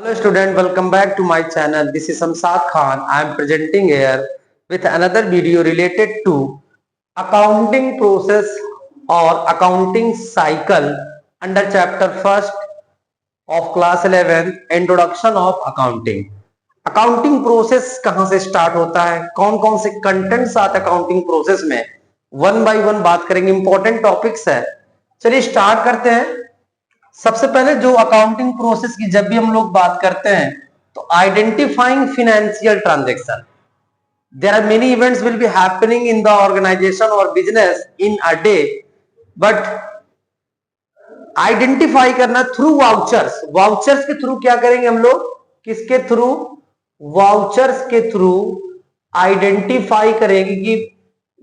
Hello student, welcome back to my channel. This is Samsad Khan. I am presenting here with another video related to accounting process or accounting cycle under chapter first of class 11 introduction of accounting. Accounting process कहां से start होता है, कौन कौन से contents आते हैं accounting process में, वन बाय वन बात करेंगे. इंपॉर्टेंट टॉपिक्स है. चलिए स्टार्ट करते हैं. सबसे पहले जो अकाउंटिंग प्रोसेस की जब भी हम लोग बात करते हैं तो identifying financial transaction. There are many events will be happening in the organization और business in a day, but identify करना थ्रू वाउचर्स. वाउचर्स के थ्रू क्या करेंगे हम लोग, किसके थ्रू, वाउचर्स के थ्रू आइडेंटिफाई करेंगे कि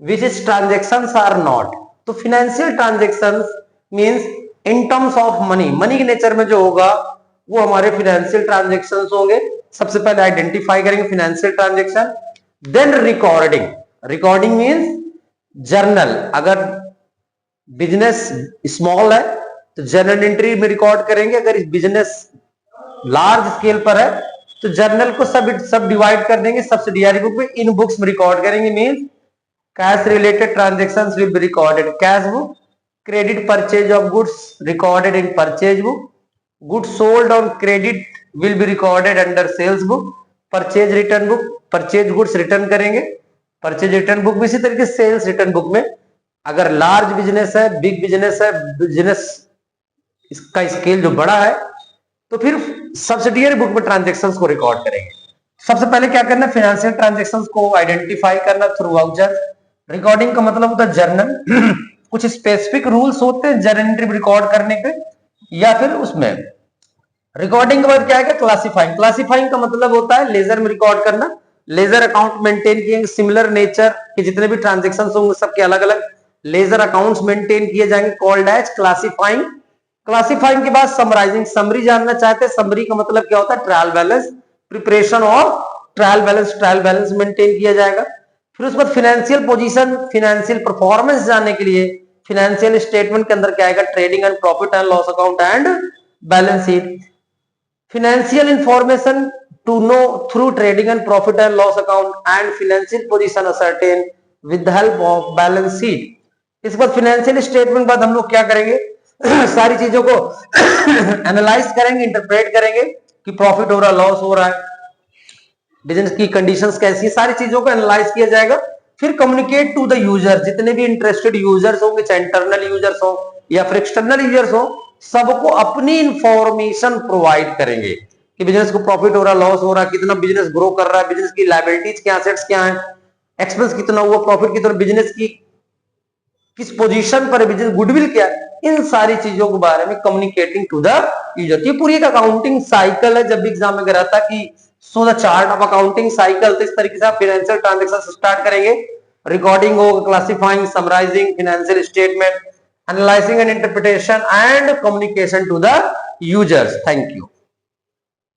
which is transactions are not. तो financial transactions means in terms of money, money के नेचर में जो होगा वो हमारे फिनेंशियल ट्रांजेक्शंस होंगे. सबसे पहले आइडेंटिफाई करेंगे financial transaction. Then recording. Recording means journal. अगर बिजनेस स्मॉल है तो जर्नल एंट्री में रिकॉर्ड करेंगे. अगर बिजनेस लार्ज स्केल पर है तो जर्नल को सब डिवाइड कर देंगे सब्सिडियरी बुक में, इन बुक्स में रिकॉर्ड करेंगे. Means cash related transactions will be recorded cash book. Credit purchase of goods recorded in purchase book. Goods sold on credit will be recorded under sales book. Purchase return book, purchase goods return करेंगे. Purchase return book भी इसी तरीके से sales return book में. अगर large business है, big business है, business इसका स्केल जो बड़ा है तो फिर सब्सिडियरी बुक में ट्रांजेक्शंस को रिकॉर्ड करेंगे. सबसे पहले क्या करना है, फाइनेंशियल ट्रांजेक्शंस को आइडेंटिफाई करना थ्रू वाउचर. रिकॉर्डिंग का मतलब होता है जर्नल. कुछ स्पेसिफिक रूल्स होते हैं जर्नल एंट्री रिकॉर्ड करने के, या फिर उसमें रिकॉर्डिंग के बाद क्या है, क्लासिफाइंग. क्लासिफाइंग का मतलब होता है लेजर में रिकॉर्ड करना. लेजर अकाउंट मेंटेन किए, सिमिलर नेचर के जितने भी ट्रांजेक्शन होंगे सबके अलग अलग लेजर अकाउंट्स मेंटेन किए जाएंगे, कॉल्ड एज क्लासिफाइंग. क्लासिफाइंग के बाद समराइजिंग. समरी जानना चाहते हैं, समरी का मतलब क्या होता है, ट्रायल बैलेंस. प्रिपरेशन और ट्रायल बैलेंस मेंटेन किया जाएगा. फिर उसके बाद फिनेंशियल पोजीशन, फिनेंशियल परफॉर्मेंस जानने के लिए फिनेंशियल स्टेटमेंट के अंदर क्या आएगा, trading and profit and loss account and balance sheet. Financial information to know through trading and profit and loss account and financial position ascertain with the help of balance sheet. इसके बाद financial statement बाद हम लोग क्या करेंगे सारी चीजों को एनालाइज करेंगे, इंटरप्रेट करेंगे कि प्रॉफिट हो रहा है, लॉस हो रहा है, बिजनेस की कंडीशंस कैसी है, सारी चीजों को एनालाइज किया जाएगा. फिर कम्युनिकेट टू द यूजर. जितने भी इंटरेस्टेड यूजर्स होंगे, चाहे इंटरनल यूजर्स हो या फिर एक्सटर्नल यूजर्स हो, सबको अपनी इंफॉर्मेशन प्रोवाइड करेंगे कि बिजनेस को प्रॉफिट हो रहा है, लॉस हो रहा है, कितना बिजनेस ग्रो कर रहा है, बिजनेस की लायबिलिटीज क्या, एसेट्स क्या है, एक्सपेंस कितना हुआ, प्रॉफिट कितना, बिजनेस की किस पोजीशन पर है, बिजनेस गुडविल क्या है, इन सारी चीजों के बारे में कम्युनिकेटिंग टू द यूजर. ये पूरी एक अकाउंटिंग साइकिल है. जब भी एग्जाम में रहता कि so the chart of accounting cycle, तो इस तरीके से आप फाइनेंशियल ट्रांजैक्शन स्टार्ट करेंगे. रिकॉर्डिंग होगा, classifying, summarising, financial statement, analysing and interpretation and communication to the users. Thank you.